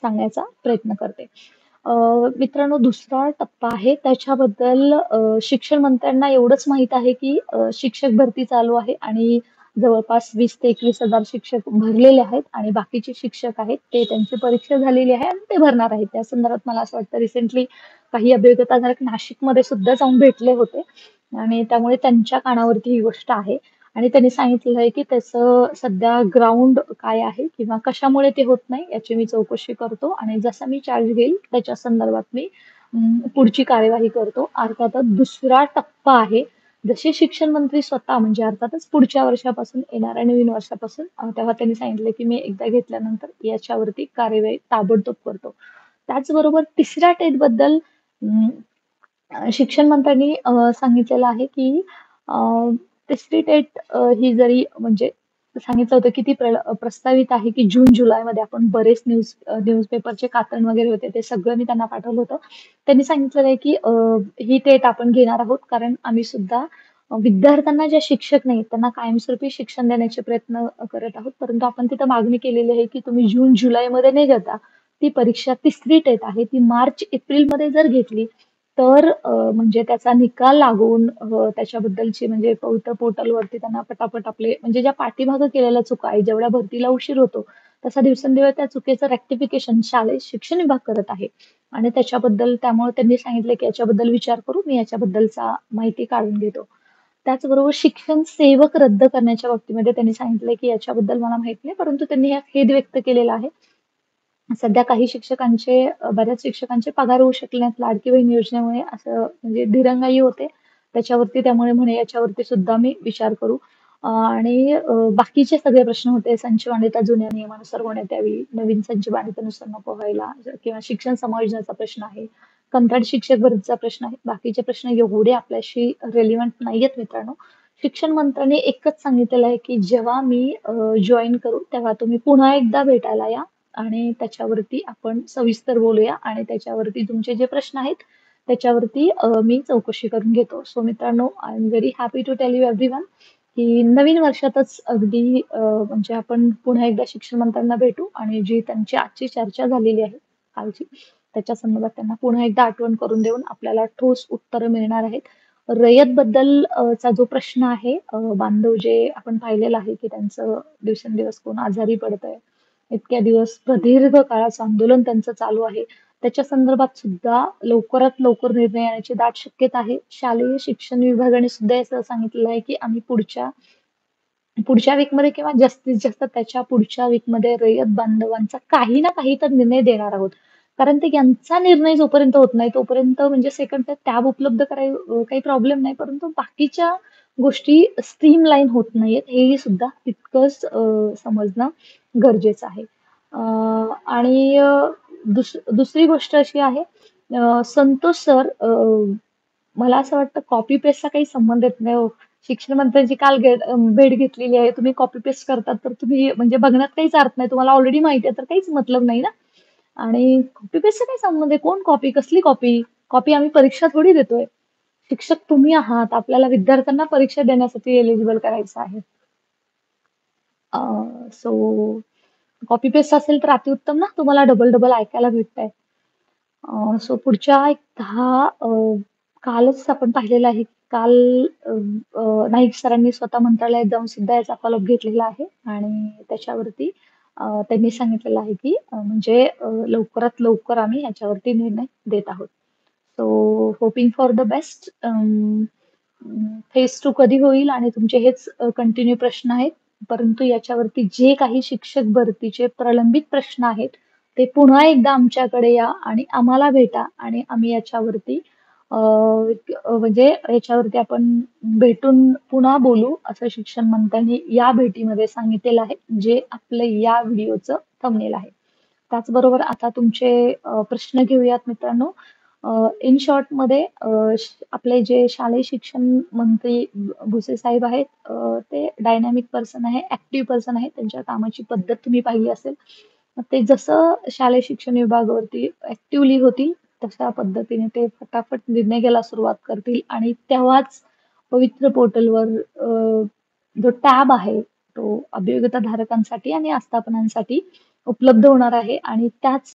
सांगण्याचा प्रयत्न करते. अ, मित्रांनो, दुसरा टप्पा आहे त्याच्याबद्दल शिक्षण मंत्र्यांना एवढंच माहीत आहे, की शिक्षक भरती चालू आहे आणि जवळपास 20 ते 21,000 शिक्षक भरलेले आहेत आणि बाकीचे शिक्षक आहेत ते त्यांची परीक्षा झालेली आहे आणि ते भरणार आहेत. त्या संदर्भात मला असं वाटतं रिसेंटली काही अभ्यागतधारक नाशिकमध्ये सुद्धा जाऊन भेटले होते आणि त्यामुळे त्यांच्या कानावरती ही गोष्ट आहे आणि त्यांनी सांगितलेलं आहे, की त्याचं सध्या ग्राउंड काय आहे किंवा कशामुळे ते होत नाही याची मी चौकशी करतो आणि जसा मी चार्ज घेईल त्याच्या संदर्भात मी पुढची कार्यवाही करतो. अर्थातच दुसरा टप्पा आहे. जसे शिक्षण मंत्री स्वतः म्हणजे अर्थातच पुढच्या वर्षापासून येणाऱ्या नवीन वर्षापासून तेव्हा त्यांनी सांगितलं, की मी एकदा घेतल्यानंतर याच्यावरती कार्यवाही ताबडतोब करतो. त्याचबरोबर तिसऱ्या टेटबद्दल शिक्षण मंत्र्यांनी सांगितलेलं आहे, की अ, तिसरी टेट ही जरी म्हणजे सांगितलं होतं, की ती प्रस्तावित आहे, की जून-जुलैमध्ये आपण बरेच न्यूजपेपरचे कात्रण वगैरे होते, ते सगळं मी त्यांना पाठवलं होतं. त्यांनी सांगितलेलं आहे, की ही टेट आपण घेणार आहोत, कारण आम्ही सुद्धा विद्यार्थ्यांना जे शिक्षक नाहीत, त्यांना कायमस्वरूपी शिक्षण देण्याचे प्रयत्न करत आहोत. परंतु आपण तिथं मागणी केलेली आहे, की तुम्ही जून-जुलैमध्ये न घेता ती परीक्षा तिसरी टेट आहे, ती मार्च-एप्रिलमध्ये जर घेतली, तर म्हणजे त्याचा निकाल लागून त्याच्याबद्दलची म्हणजे पवित्र पोर्टलवरती त्यांना पटापट आपले म्हणजे ज्या पाठीमागे केलेल्या चुका आहेत, जेवढ्या भरतीला उशीर होतो, तसा दिवसेंदिवस त्या चुकीचं रेक्टिफिकेशन शालेय शिक्षण विभाग करत आहे. आणि त्याच्याबद्दल त्यामुळे त्यांनी सांगितलं, की याच्याबद्दल विचार करू, मी याच्याबद्दलचा माहिती काढून घेतो. त्याचबरोबर शिक्षण सेवक रद्द करण्याच्या बाबतीमध्ये त्यांनी सांगितलंय, की याच्याबद्दल मला माहीत नाही, परंतु त्यांनी हा खेद व्यक्त केलेला आहे. सध्या काही शिक्षकांचे बऱ्याच शिक्षकांचे पगार होऊ शकले नाहीत लाडकी बहीण योजनेमुळे असं म्हणजे दिरंगाई होते. त्याच्यावरती त्यामुळे म्हणे याच्यावरती सुद्धा मी विचार करू. आणि बाकीचे सगळे प्रश्न होते. संच मान्यता जुन्या नियमानुसार होण्यात यावी, नवीन संच मान्यतेनुसार नको व्हायला किंवा शिक्षण समायोजनाचा प्रश्न आहे, कंत्राटी शिक्षक भरतीचा प्रश्न आहे. बाकीचे प्रश्न एवढे आपल्याशी रिलेव्हंट नाहीयेत मित्रांनो. शिक्षण मंत्र्यांनी एकच सांगितलेलं आहे, की जेव्हा मी जॉइन करू तेव्हा तुम्ही पुन्हा एकदा भेटायला या आणि त्याच्यावरती आपण सविस्तर बोलूया आणि त्याच्यावरती तुमचे जे प्रश्न आहेत त्याच्यावरती मी चौकशी करून घेतो. सो मित्रांनो, I am very happy to tell you everyone की नवीन वर्षातच अगदी म्हणजे आपण पुन्हा एकदा शिक्षण मंत्र्यांना भेटू आणि जी त्यांची आजची चर्चा झालेली आहे कालची, त्याच्या संदर्भात त्यांना पुन्हा एकदा आठवण करून देऊन आपल्याला ठोस उत्तरं मिळणार आहेत. रयतबद्दल चा जो प्रश्न आहे बांधव जे आपण पाहिलेलं आहे की त्यांचं दिवसेंदिवस कोण आजारी पडतंय. इतक्या दिवस प्रदीर्घ काळाचं आंदोलन त्यांचं चालू आहे. त्याच्या संदर्भात सुद्धा लवकरात लवकर निर्णय येण्याची दाट शक्यता आहे. शालेय शिक्षण विभागाने सुद्धा असं सांगितलेलं आहे, की आम्ही पुढच्या पुढच्या वीकमध्ये किंवा जास्तीत जास्त त्याच्या पुढच्या वीकमध्ये रयत बांधवांचा काही ना काही तर निर्णय देणार आहोत. कारण ते यांचा निर्णय जोपर्यंत होत नाही, तोपर्यंत म्हणजे सेकंड टॅब उपलब्ध काही प्रॉब्लेम नाही. परंतु बाकीच्या गोष्टी स्ट्रीमलाईन होत नाहीयेत, हेही सुद्धा तितकंच समजणं गरजेचं आहे. आणि दुसरी गोष्ट अशी आहे, संतोष सर मला असं वाटतं कॉपी पेस्टचा काही संबंध येत नाही हो. शिक्षण मंत्र्यांची काल भेट घेतलेली आहे. तुम्ही कॉपी पेस्ट करतात तर तुम्ही म्हणजे बघण्यात काहीच अर्थ नाही. तुम्हाला ऑलरेडी माहिती आहे तर काहीच मतलब नाही ना. आणि कॉपी पेस्टचा काय संबंध आहे? कोण कॉपी? कसली कॉपी? कॉपी आम्ही परीक्षा थोडी देतोय. शिक्षक तुम्ही आहात. आपल्याला विद्यार्थ्यांना परीक्षा देण्यासाठी एलिजिबल करायचं आहे. सो कॉपी पेस्ट असेल तर अतिउत्तम ना. तुम्हाला डबल-डबल ऐकायला भेटतंय. सो पुढच्या एक 10 कालच आपण पाहिलेलं आहे. काल अ, अ, नाईक सरांनी स्वतः मंत्रालयात जाऊन सुद्धा याचा फॉलोअप घेतलेला आहे आणि त्याच्यावरती त्यांनी सांगितलेलं आहे, की म्हणजे लवकरात लवकर आम्ही ह्याच्यावरती निर्णय देत आहोत. So hoping for the best. Phase 2 कधी होईल आणि तुमचे हेच कंटिन्यू प्रश्न आहेत. परंतु याच्यावरती जे काही शिक्षक भरतीचे प्रलंबित प्रश्न आहेत, ते पुन्हा एकदा आमच्याकडे या आणि आम्हाला भेटा आणि आम्ही याच्यावरती म्हणजे याच्यावरती आपण भेटून पुन्हा बोलू, असं शिक्षण मंत्र्यांनी या भेटीमध्ये सांगितलेलं आहे, जे आपलं या व्हिडिओचं थंबनेल आहे. त्याचबरोबर आता तुमचे प्रश्न घेऊयात मित्रांनो. इन शॉर्टमध्ये आपले जे शालेय शिक्षण मंत्री भुसे साहेब आहेत, ते डायनॅमिक पर्सन आहे, ॲक्टिव्ह पर्सन आहे. त्यांच्या कामाची पद्धत तुम्ही पाहिली असेल. मग ते जसं शालेय शिक्षण विभागावरती ॲक्टिव्हली होतील, तशा पद्धतीने ते फटाफट निर्णय घ्यायला सुरुवात करतील आणि तेव्हाच पवित्र पोर्टलवर जो टॅब आहे, तो अभियोग्यताधारकांसाठी आणि आस्थापनांसाठी उपलब्ध होणार आहे आणि त्याच